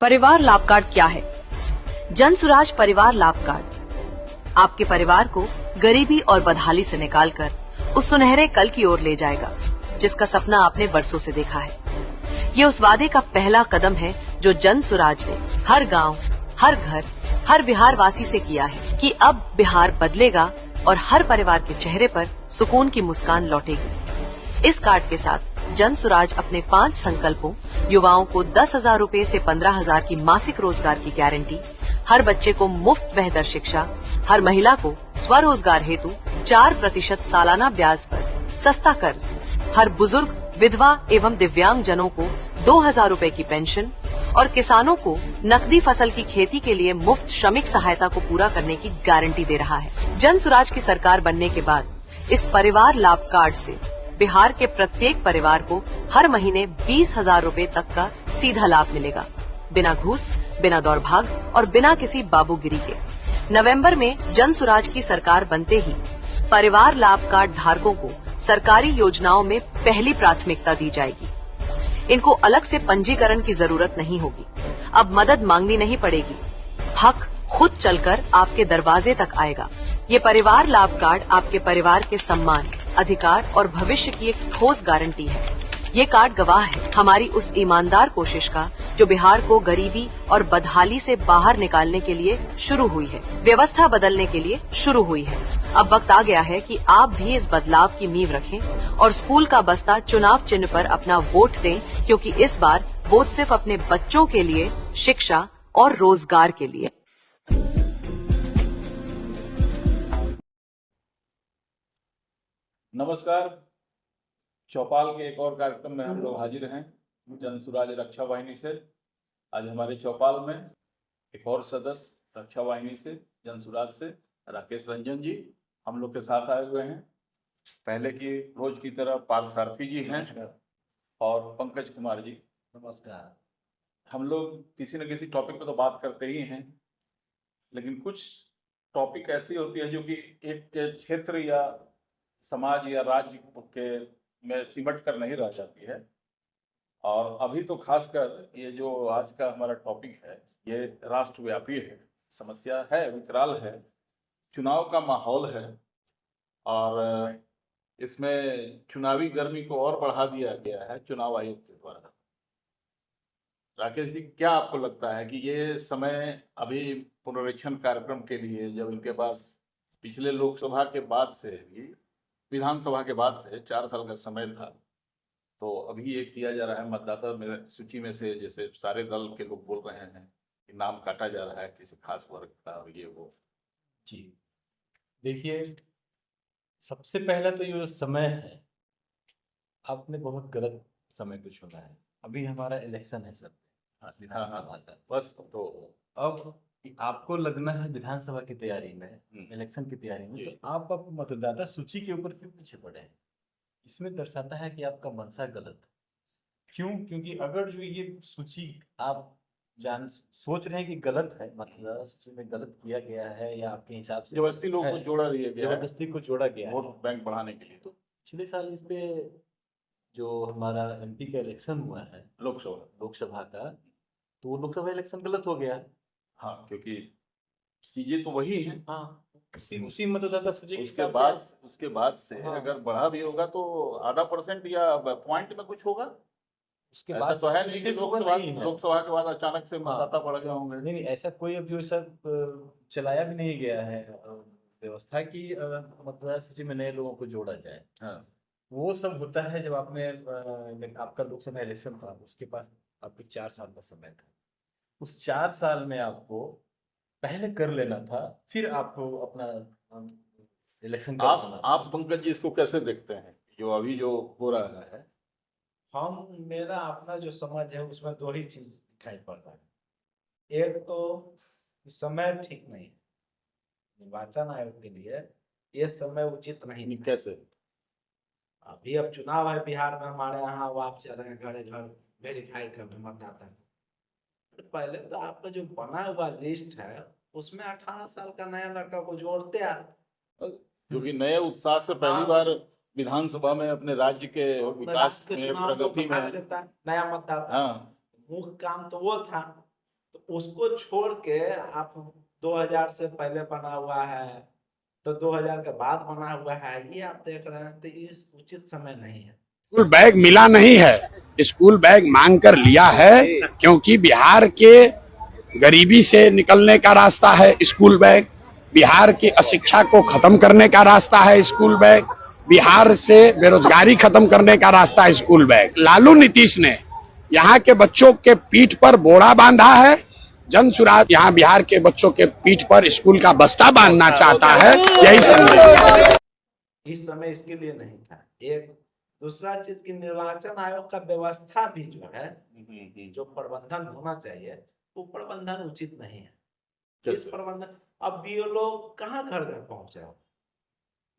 परिवार लाभ कार्ड क्या है? जन सुराज परिवार लाभ कार्ड आपके परिवार को गरीबी और बदहाली से निकालकर उस सुनहरे कल की ओर ले जाएगा जिसका सपना आपने बरसों से देखा है। ये उस वादे का पहला कदम है जो जन सुराज ने हर गांव, हर घर, हर बिहार वासी से किया है कि अब बिहार बदलेगा और हर परिवार के चेहरे पर सुकून की मुस्कान लौटेगी। इस कार्ड के साथ जन सुराज अपने 5 संकल्पों, युवाओं को 10,000 रूपए से 15,000 की मासिक रोजगार की गारंटी, हर बच्चे को मुफ्त बेहतर शिक्षा, हर महिला को स्वरोजगार हेतु 4% सालाना ब्याज पर सस्ता कर्ज, हर बुजुर्ग, विधवा एवं दिव्यांग जनों को 2,000 रूपए की पेंशन और किसानों को नकदी फसल की खेती के लिए मुफ्त श्रमिक सहायता को पूरा करने की गारंटी दे रहा है। जन सुराज की सरकार बनने के बाद इस परिवार लाभ कार्ड से बिहार के प्रत्येक परिवार को हर महीने 20,000 रूपए तक का सीधा लाभ मिलेगा, बिना घूस, बिना दौड़भाग और बिना किसी बाबूगिरी के। नवंबर में जन सुराज की सरकार बनते ही परिवार लाभ कार्ड धारकों को सरकारी योजनाओं में पहली प्राथमिकता दी जाएगी। इनको अलग से पंजीकरण की जरूरत नहीं होगी। अब मदद मांगनी नहीं पड़ेगी। हक खुद चलकर आपके दरवाजे तक आएगा। ये परिवार लाभ कार्ड आपके परिवार के सम्मान, अधिकार और भविष्य की एक ठोस गारंटी है। ये कार्ड गवाह है हमारी उस ईमानदार कोशिश का जो बिहार को गरीबी और बदहाली से बाहर निकालने के लिए शुरू हुई है, व्यवस्था बदलने के लिए शुरू हुई है। अब वक्त आ गया है कि आप भी इस बदलाव की नींव रखें और स्कूल का बस्ता चुनाव चिन्ह पर अपना वोट दें, क्योंकि इस बार वोट सिर्फ अपने बच्चों के लिए, शिक्षा और रोजगार के लिए। नमस्कार। चौपाल के एक और कार्यक्रम में हम लोग हाजिर हैं जन सुराज रक्षा वाहिनी से। आज हमारे चौपाल में एक और सदस्य रक्षा वाहिनी से, जन सुराज से, राकेश रंजन जी हम लोग के साथ आए हुए हैं। पहले की रोज की तरह पार्थ सारथी जी हैं और पंकज कुमार जी। नमस्कार। हम लोग किसी न किसी टॉपिक पे तो बात करते ही हैं, लेकिन कुछ टॉपिक ऐसी होती है जो कि एक क्षेत्र या समाज या राज्य के में सिमट कर नहीं रह जाती है। और अभी तो खासकर ये जो आज का हमारा टॉपिक है ये राष्ट्रव्यापी है, समस्या है, विकराल है, चुनाव का माहौल है और इसमें चुनावी गर्मी को और बढ़ा दिया गया है चुनाव आयोग के द्वारा। राकेश जी, क्या आपको लगता है कि ये समय अभी पुनरीक्षण कार्यक्रम के लिए, जब इनके पास पिछले लोकसभा के बाद से भी विधानसभा के बाद से 4 साल का समय था, तो अभी ये किया जा रहा है मतदाता में सूची में से, जैसे सारे दल के लोग बोल रहे हैं कि नाम काटा जा रहा है किसी खास वर्ग का और ये वो। जी देखिए, सबसे पहला तो ये समय है, आपने बहुत गलत समय को चुना है। अभी हमारा इलेक्शन है सर, विधानसभा का। बस तो अब आपको लगना है विधानसभा की तैयारी में, इलेक्शन की तैयारी में, तो आप मतदाता सूची के ऊपर क्यों पीछे पड़े हैं? इसमें दर्शाता है कि आपका मनसा गलत है। क्यों? क्योंकि अगर जो ये सूची आप सोच रहे हैं कि गलत है, मतदाता सूची में गलत किया गया है या आपके हिसाब से जबरदस्ती लोगों को जोड़ा दिया गया, जबरदस्ती को जोड़ा गया वोट बैंक बढ़ाने के लिए, तो पिछले साल इस पे जो हमारा एमपी का इलेक्शन हुआ है, लोकसभा का, तो वो लोकसभा इलेक्शन गलत हो गया है। हाँ, क्योंकि चीजें तो वही हैं। हाँ, उसी मतदाता सूची उसके बाद से हाँ, अगर बढ़ा भी होगा तो आधा % या पॉइंट में कुछ होगा। उसके बाद तो है नहीं कि लोकसभा के बाद अचानक से मतदाता बढ़ गए होंगे। नहीं, ऐसा कोई अभी वैसा चलाया भी नहीं गया है व्यवस्था की मतदाता सूची में नए लोगों को जोड़ा जाए। हाँ, वो सब होता है जब आपका लोकसभा इलेक्शन था, उसके पास आपके 4 साल का समय था। उस 4 साल में आपको पहले कर लेना था, फिर आपको अपना इलेक्शन आप पंकज जी इसको कैसे देखते हैं जो अभी जो हो रहा है? मेरा अपना जो समझ है उसमें 2 ही चीज दिखाई पड़ रहा है। एक तो समय ठीक नहीं है निर्वाचन आयोग के लिए, ये समय उचित नहीं। कैसे? अभी अब चुनाव है बिहार में, हमारे यहाँ वो आप चल रहे हैं घर घर वेरीफाई करने मतदाता। पहले तो आपका जो बना हुआ लिस्ट है उसमें 18 साल का नया लड़का को जोड़ते हैं, क्योंकि नए उत्साह से पहली बार विधानसभा में अपने राज्य के विकास में, प्रगति में नया मतदाता। हाँ, मुख्य काम तो वो था तो उसको छोड़ के आप 2000 से पहले बना हुआ है तो 2000 के बाद बना हुआ है, ये आप देख रहे हैं, तो इस उचित समय नहीं है। स्कूल बैग मिला नहीं है, स्कूल बैग मांग कर लिया है, क्योंकि बिहार के गरीबी से निकलने का रास्ता है स्कूल बैग, बिहार की अशिक्षा को खत्म करने का रास्ता है स्कूल बैग, बिहार से बेरोजगारी खत्म करने का रास्ता है स्कूल बैग। लालू नीतीश ने यहाँ के बच्चों के पीठ पर बोरा बांधा है, जनसुराज यहाँ बिहार के बच्चों के पीठ पर स्कूल का बस्ता बांधना चाहता है, यही संदेश। इस समय इसके लिए नहीं था। एक दूसरा चीज की निर्वाचन आयोग का व्यवस्था भी जो है, जो प्रबंधन होना चाहिए, वो प्रबंधन उचित नहीं है। इस प्रबंधन, अब भी लोग कहाँ घर घर पहुंचे,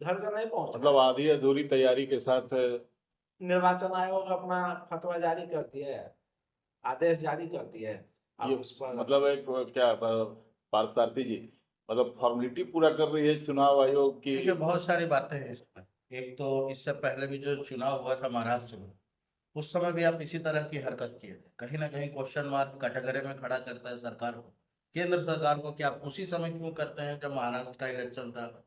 घर घर नहीं पहुंचे। मतलब आधी अधूरी तैयारी के साथ निर्वाचन आयोग अपना फतवा जारी करती है, आदेश जारी करती है, अब ये उस पर मतलब एक क्या पार्थसारथी जी, मतलब फॉर्मेलिटी पूरा कर रही है चुनाव आयोग की। देखिए बहुत सारी बातें हैं इसमें। एक तो इससे पहले भी जो चुनाव हुआ था महाराष्ट्र में, उस समय भी आप इसी तरह की हरकत किए थे। कहीं ना कहीं क्वेश्चन मार्क कटघरे में खड़ा करता है सरकार को, केंद्र सरकार को, कि आप उसी समय क्यों करते हैं जब महाराष्ट्र का इलेक्शन था,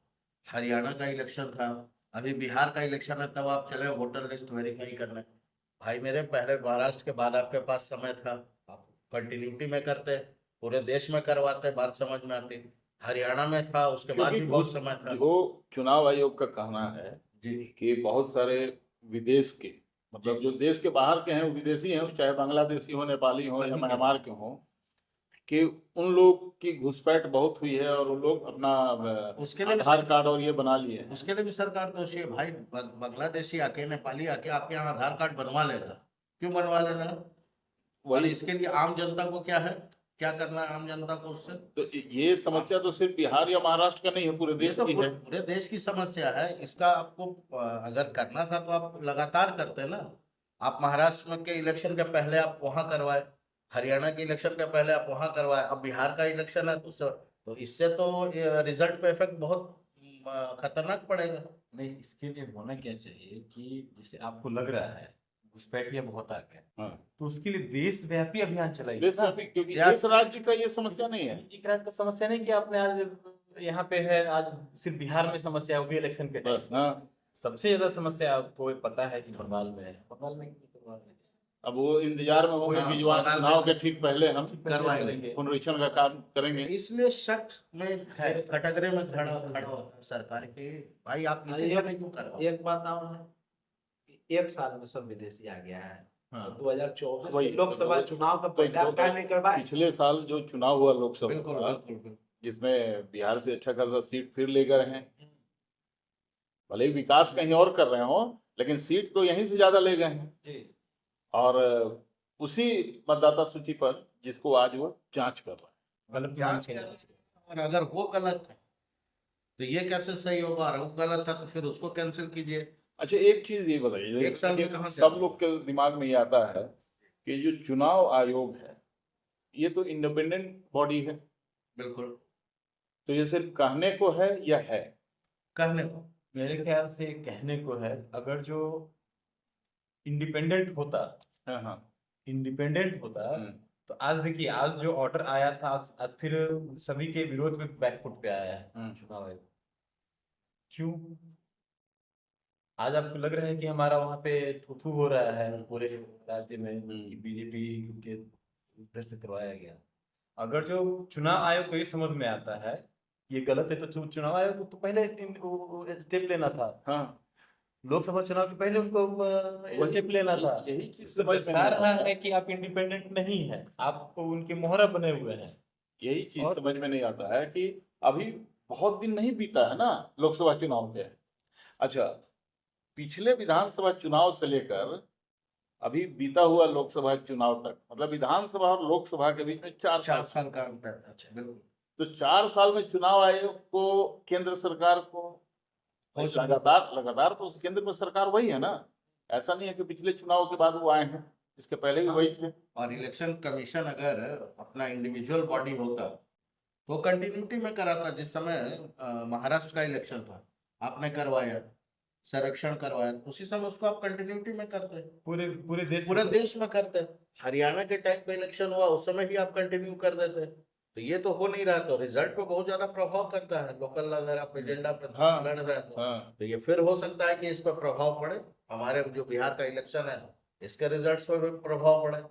हरियाणा का इलेक्शन था, अभी बिहार का इलेक्शन है, तब आप चले वोटर लिस्ट वेरीफाई करने। भाई मेरे, पहले महाराष्ट्र के बाद आपके पास समय था, आप कंटिन्यूटी में करते, पूरे देश में करवाते, बात समझ में आती। हरियाणा में था, उसके बाद भी बहुत समय था। जो चुनाव आयोग का कहना है जी कि बहुत सारे विदेश के, मतलब जो देश के बाहर के हैं वो विदेशी हैं, चाहे बांग्लादेशी हो, नेपाली हो या म्यांमार के हो, कि उन लोग की घुसपैठ बहुत हुई है और उन लोग अपना उसके लिए आधार कार्ड और ये बना लिए हैं। उसके लिए भी सरकार दोषी है भाई। बांग्लादेशी आके, नेपाली आके आपके यहाँ आधार कार्ड बनवा ले रहा, क्यों बनवा ले रहा? और वही इसके लिए आम जनता को क्या है, क्या करना है आम जनता को उससे? तो ये समस्या तो सिर्फ बिहार या महाराष्ट्र का नहीं है, पूरे ये देश तो की है। पूरे देश की समस्या है। इसका आपको अगर करना था तो आप लगातार करते ना। आप महाराष्ट्र में के इलेक्शन के पहले आप वहां करवाए, हरियाणा के इलेक्शन के पहले आप वहां करवाए, अब बिहार का इलेक्शन है तो इससे तो रिजल्ट पे इफेक्ट बहुत खतरनाक पड़ेगा। नहीं, इसके लिए होना क्या चाहिए कि जैसे आपको लग रहा है घुसपैठिया बहुत आ गए, हाँ। तो उसके लिए देशव्यापी अभियान चलाइए। देशव्यापी, क्योंकि यार- एक राज्य का ये समस्या नहीं है। एक राज्य का समस्या नहीं कि आपने आज यहाँ पे है, आज सिर्फ बिहार में समस्या होगी इलेक्शन के बस टाइम। हाँ, सबसे ज्यादा समस्या आपको पता है कि बंगाल में है। बंगाल में अब वो इंतजार में होंगे कि जो आज बंगाल में चुनाव के ठीक पहले हम करवाएंगे। पुनरीक्षण का काम करेंगे। इसलिए शक में है, कटघरे में खड़ा होता है सरकार के। भाई आप इसी एक- समय क्यों करवा? एक बात और है, एक साल में सब विदेशी आ गया है। हाँ। 2024 वही, के लोकसभा तो चुनाव का तो पहला कार्य नहीं करवाए। पिछले साल जो चुनाव हुआ लोकसभा बिल्कुल का, बिल्कुल। जिसमें बिहार से अच्छा खासा सीट फिर ले गए हैं, भले ही विकास कहीं और कर रहे हो, लेकिन सीट तो यहीं से ज्यादा ले गए हैं। जी, और उसी मतदाता सूची पर जिसको आज वो जांच कर रहा है। गलत जांच और अगर वो गलत है तो ये कैसे सही होगा? और वो गलत है तो फिर उसको कैंसिल कीजिए। अच्छा, एक चीज ये बताइए, एक साल में कहाँ से सब लोग के दिमाग में ये आता है कि जो चुनाव आयोग है ये तो इंडिपेंडेंट बॉडी है, बिल्कुल तो ये सिर्फ कहने को है या है? कहने को। मेरे ख्याल से कहने को है। अगर जो इंडिपेंडेंट होता, हाँ हाँ। हम्म। तो आज देखिए, आज जो ऑर्डर आया था, आज फिर सभी के विरोध में बैकफुट पे आया है चुनाव आयोग। क्यों? आज आपको लग रहा है कि हमारा वहां पे थूथू हो रहा है पूरे राज्य में कि बीजेपी के उधर से करवाया गया। अगर जो चुनाव आयोग को ये समझ में आता है ये गलत है, तो चुनाव आयोग को तो पहले स्टेप लेना था। हाँ, लोकसभा चुनाव के पहले उनको स्टेप लेना था। यही चीज समझ समझ में आ नहीं रहा आता। है कि आप इंडिपेंडेंट नहीं है, आप उनके मोहरा बने हुए हैं। यही चीज और- समझ में नहीं आता है कि अभी बहुत दिन नहीं बीता है ना लोकसभा चुनाव के। अच्छा, पिछले विधानसभा चुनाव से लेकर अभी बीता हुआ लोकसभा चुनाव तक, मतलब विधानसभा और लोकसभा के बीच में 4 4 साल। साल का अंतर था। बिल्कुल तो 4 साल में चुनाव आयोग को, केंद्र सरकार को लगातार तो उस केंद्र में सरकार वही है ना। ऐसा नहीं है कि पिछले चुनाव के बाद वो आए हैं, इसके पहले भी वही थे। और इलेक्शन कमीशन अगर अपना इंडिविजुअल बॉडी होता तो कंटिन्यूटी में कराता। जिस समय महाराष्ट्र का इलेक्शन था आपने करवाया, संरक्षण करवाया, उसी समय उसको आप कंटिन्यूटी में करते हैं, पूरे पूरे देश पूरे देश में करते हैं। हरियाणा के टाइम पे इलेक्शन हुआ, उस समय ही आप कंटिन्यू कर देते हैं। तो ये तो हो नहीं रहा, तो रिजल्ट पे बहुत ज्यादा प्रभाव करता है। लोकल अगर आप एजेंडा पे हाँ, लड़ रहे हैं हाँ, तो ये फिर हो सकता है कि इस पर प्रभाव पड़े। हमारे जो बिहार का इलेक्शन है इसके रिजल्ट्स पर भी प्रभाव पड़े,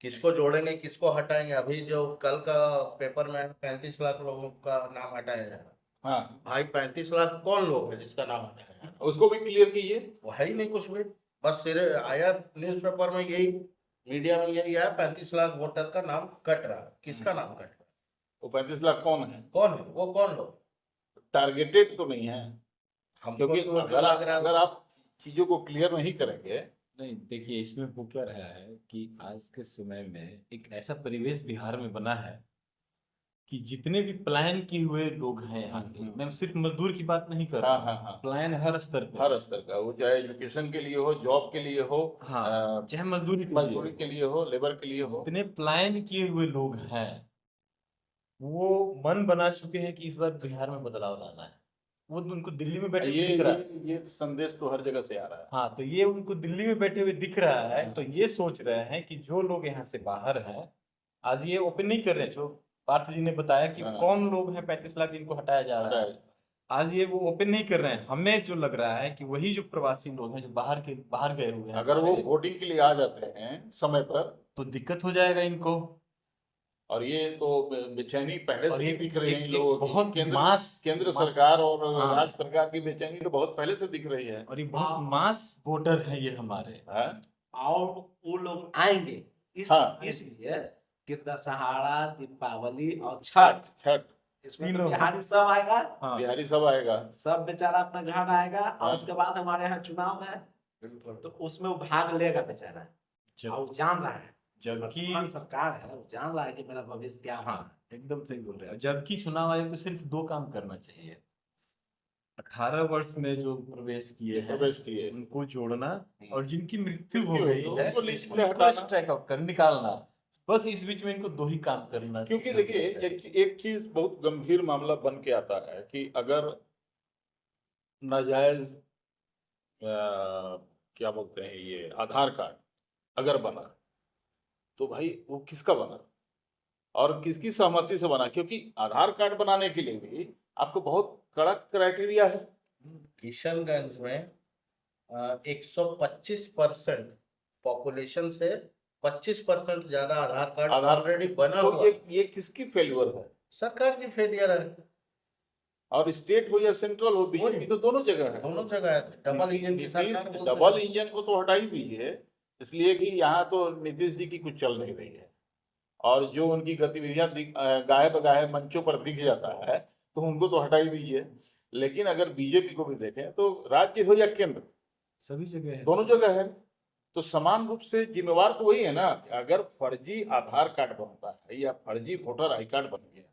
किसको जोड़ेंगे किसको हटाएंगे। अभी जो कल का पेपर में 35 लाख लोगों का नाम हटाया जा रहा है। हाँ, भाई 35 लाख कौन लोग है जिसका नाम हटाया है? उसको भी क्लियर कीजिए। वो है ही नहीं कुछ भी, बस सिरे आया न्यूज़पेपर में, यही मीडिया में यही आया 35 लाख वोटर का नाम कट रहा है। किसका नाम कट रहा है? वो 35 लाख कौन है? कौन है वो? कौन लोग? टारगेटेड तो नहीं है, हमको क्योंकि तो अगर लग रहा है अगर आप चीजों को क्लियर नहीं करेंगे। नहीं, देखिए इसमें हो क्या रहा है कि आज के समय में एक ऐसा परिवेश बिहार में बना है कि जितने भी प्लान किए हुए लोग हैं यहाँ के, मैं सिर्फ मजदूर की बात नहीं कर रहा हाँ, हाँ, हूँ, हाँ, प्लान हर स्तर पे, हर स्तर का, वो चाहे एजुकेशन के लिए हो, जॉब के लिए हो, हाँ, चाहे मजदूरी के लिए मजदूरी के लिए हो, लेबर के लिए हो। जितने प्लान किए हुए लोग हैं वो मन बना चुके हैं कि इस बार बिहार में बदलाव लाना है। वो उनको दिल्ली में बैठे हुए ये दिख रहा है। ये संदेश तो हर जगह से आ रहा है। हाँ, तो ये उनको दिल्ली में बैठे हुए दिख रहा है, तो ये सोच रहे हैं कि जो लोग यहाँ से बाहर हैं, आज ये ओपन नहीं कर रहे हैं, जो पार्थ जी ने बताया कि हाँ। कौन लोग हैं 35 लाख जिनको हटाया जा रहा है, आज ये वो ओपन नहीं कर रहे हैं। हमें जो लग रहा है कि वही जो प्रवासी लोग हैं जो बाहर गए हुए हैं, अगर वो वोटिंग के लिए आ जाते हैं समय पर, तो दिक्कत हो जाएगा इनको। और ये तो बेचैनी पहले और से ये ही दिख रही है एक- इन लोगों की। बहुत केंद्र मास सरकार और हाँ। राज्य सरकार की बेचैनी तो बहुत पहले से दिख रही है। और ये बहुत मास वोटर है ये हमारे। हाँ? और वो लोग आएंगे हाँ। इसलिए कि दशहरा, दीपावली और छठ, छठ, इसमें तो तीनों। बिहारी सब आएगा, हाँ, बिहारी सब आएगा। सब बेचारा अपना घर आएगा। हाँ। और उसके बाद हमारे यहाँ चुनाव है, तो उसमें वो भाग लेगा बेचारा। और वो जान रहा है, जबकि वर्तमान सरकार है, वो जान रहा है कि मेरा भविष्य क्या होगा। हाँ, एकदम सही बोल रहे हैं। जबकि चुनाव आयोग को सिर्फ 2 काम करना चाहिए। 18 वर्ष में जो प्रवेश किए हैं प्रवेश किए। उनको जोड़ना, और जिनकी मृत्यु हो मृत्यु गई हुई, है उनको लिस्ट से उनको हटाना। स्ट्राइक आउट कर निकालना। बस इस बीच में इनको 2 ही काम करना। क्योंकि देखिए एक चीज बहुत गंभीर मामला बन के आता है कि अगर नाजायज क्या बोलते हैं, ये आधार कार्ड अगर बना, तो भाई वो किसका बना और किसकी सहमति से बना? क्योंकि आधार कार्ड बनाने के लिए भी आपको बहुत कड़क क्राइटेरिया है। किशनगंज में 125% पॉपुलेशन से 25% ज्यादा आधार कार्ड ऑलरेडी बना तो हुआ। ये किसकी फेल्यूर है? सरकार की फेलियर है। और स्टेट हो या सेंट्रल हो, बीजेपी तो दोनों जगह है। दोनों जगह है। डबल इंजन की सरकार बोलते हैं। डबल इंजन को तो हटा ही दीजिए, इसलिए कि यहाँ तो नीतीश जी की कुछ चल नहीं रही है, और जो उनकी गतिविधियां गाहे बगाहे मंचों पर दिख जाता है तो उनको तो हटा ही दीजिए। लेकिन अगर बीजेपी को भी देखें तो राज्य हो या केंद्र, सभी जगह है। दोनों जगह है, तो समान रूप से जिम्मेवार तो वही है ना। कि अगर फर्जी आधार कार्ड बनता है या फर्जी वोटर आई कार्ड बन गया,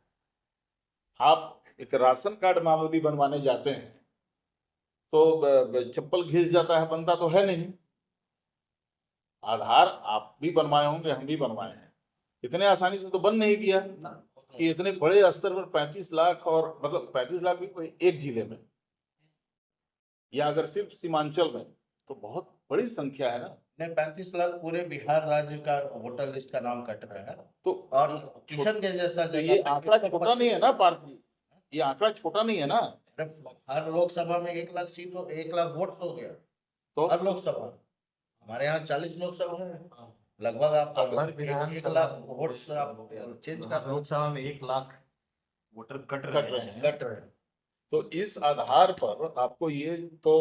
आप एक राशन कार्ड मामूली बनवाने जाते हैं तो चप्पल घिस जाता है, बनता तो है नहीं। आधार आप भी बनवाए होंगे, हम भी बनवाए हैं, इतने आसानी से तो बन नहीं गया कि इतने बड़े स्तर पर 35 लाख, और मतलब 35 लाख भी कोई एक जिले में, या अगर सिर्फ सीमांचल में, तो बहुत बड़ी संख्या है ना। नहीं, 35 लाख पूरे बिहार राज्य का वोटर लिस्ट का नाम कट रहा है। तो और किशनगंज जैसा तो ये आंकड़ा छोटा नहीं है ना पार्थ जी, ये आंकड़ा छोटा नहीं है ना। हर लोकसभा में 1 लाख सीट, 1 लाख वोट हो गया तो हर लोकसभा। हमारे यहाँ 40 लोकसभा है लगभग। आप हर 1 विधानसभा लाख में वोट आप चेंज कर रहे हो। लोकसभा में 1 लाख वोटर कट कट रहे रहे हैं। कट रहे हैं। तो इस आधार पर आपको ये तो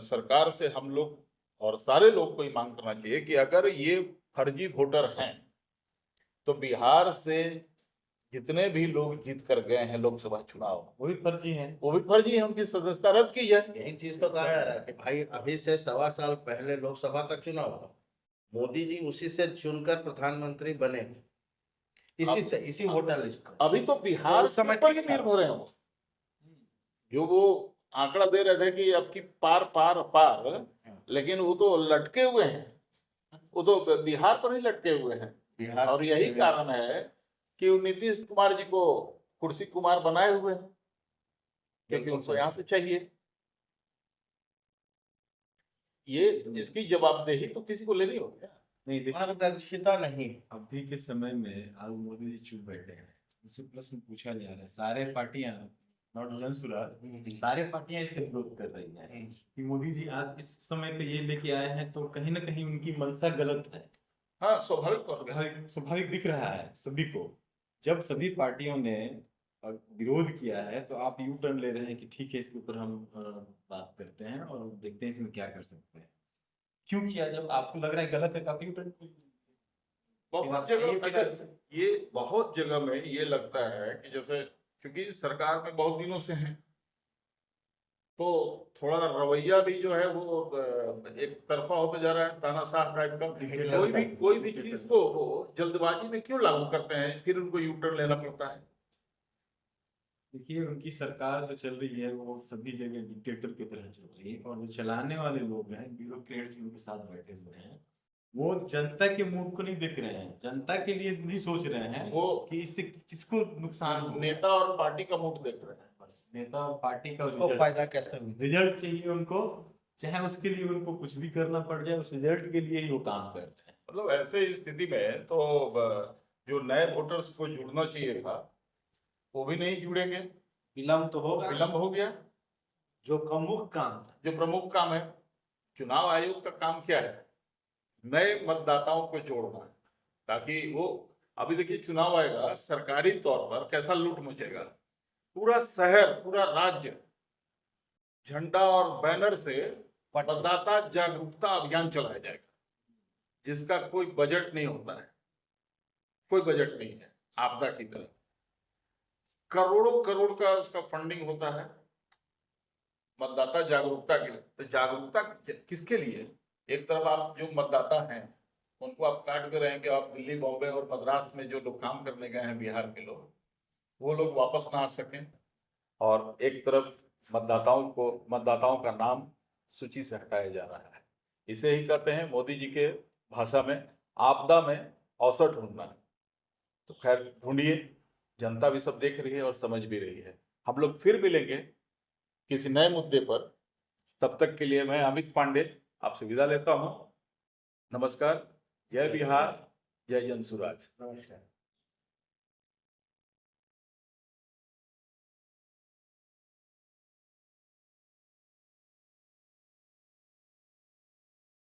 सरकार से हम लोग और सारे लोग को ही मांग करना चाहिए कि अगर ये फर्जी वोटर हैं तो बिहार से जितने भी लोग जीत कर गए हैं लोकसभा चुनाव, वो भी फर्जी हैं। वो भी फर्जी है, उनकी सदस्यता रद्द की जाए। यही चीज तो कहा जा रहा है कि भाई अभी से 1.25 साल पहले लोकसभा का चुनाव हुआ, मोदी जी उसी से चुनकर प्रधानमंत्री बने, इसी वोटर लिस्ट। अभी तो बिहार उस समय पर ही ठीक था। निर्भर है वो, जो वो आंकड़ा दे रहे थे कि अब की पार पार पार, लेकिन वो तो लटके हुए हैं, वो तो बिहार पर ही लटके हुए हैं। बिहार और यही कारण है कि वो नीतीश कुमार जी को कुर्सी कुमार बनाए हुए हैं, क्योंकि उनको यहाँ से चाहिए। ये इसकी जवाबदेही तो किसी को लेनी होगी। नहीं देखिए, पारदर्शिता नहीं। अभी के समय में आज मोदी जी चुप बैठे हैं, उनसे प्रश्न पूछा जा रहा है, सारे पार्टियां, नॉट जन सुराज, सारे पार्टियां इसके विरोध कर रही हैं कि मोदी जी आज इस समय पे ये लेके आए हैं, तो कहीं ना कहीं उनकी मंशा गलत है। हाँ, स्वाभाविक तौर पे। स्वाभाविक दिख रहा है सभी को। जब सभी पार्टियों ने विरोध किया है तो आप यू टर्न ले रहे हैं कि ठीक है, इसके ऊपर हम बात करते हैं और देखते हैं इसमें क्या कर सकते हैं। क्यों किया? जब आपको लग रहा है गलत है तो आप यू टर्न। बहुत जगह, अच्छा, ये बहुत जगह में ये लगता है कि जैसे क्योंकि सरकार में बहुत दिनों से हैं, तो थोड़ा रवैया भी जो है वो एक तरफा होता जा रहा है, तानाशाह टाइप का। कोई भी चीज को वो जल्दबाजी में क्यों लागू करते हैं, फिर उनको यू टर्न लेना पड़ता है। देखिए, उनकी सरकार जो चल रही है वो सभी जगह डिक्टेटर की तरह चल रही है, और जो चलाने वाले लोग हैं, ब्यूरोक्रेट्स उनके साथ बैठे हुए हैं, वो जनता के मुंह को नहीं देख रहे हैं, जनता के लिए नहीं सोच रहे हैं वो कि इससे किसको नुकसान हो। नेता और पार्टी का मुंह देख रहे हैं। बस नेता और पार्टी का उसको फायदा कैसे मिले। रिजल्ट चाहिए उनको, चाहे उसके लिए उनको कुछ भी करना पड़ जाए, उस रिजल्ट के लिए ही वो काम कर रहे हैं। मतलब ऐसे स्थिति में तो जो नए वोटर्स को जुड़ना चाहिए था वो भी नहीं जुड़ेंगे, विलम्ब तो होगा, विलम्ब हो गया। जो प्रमुख काम था। जो प्रमुख काम है, चुनाव आयोग का काम क्या है? नए मतदाताओं को जोड़ना है, ताकि वो, अभी देखिए चुनाव आएगा, सरकारी तौर पर कैसा लूट मचेगा। पूरा शहर, पूरा राज्य झंडा और बैनर से मतदाता जागरूकता अभियान चलाया जाएगा, जिसका कोई बजट नहीं होता है, कोई बजट नहीं है। आपदा की तरह करोड़ों करोड़ का उसका फंडिंग होता है मतदाता जागरूकता के लिए। तो जागरूकता किसके लिए? एक तरफ आप जो मतदाता हैं उनको आप काट कर रहे हैं कि आप दिल्ली, बॉम्बे और मद्रास में जो लोग काम करने गए हैं बिहार के लोग, वो लोग वापस ना आ सकें, और एक तरफ मतदाताओं का नाम सूची से हटाया जा रहा है। इसे ही कहते हैं मोदी जी के भाषा में आपदा में अवसर ढूंढना। तो खैर ढूंढिए, जनता भी सब देख रही है और समझ भी रही है। हम लोग फिर मिलेंगे किसी नए मुद्दे पर। तब तक के लिए मैं अमित पांडे आपसे विदा लेता हूँ। नमस्कार, जय बिहार, जय जन सुराज। नमस्कार।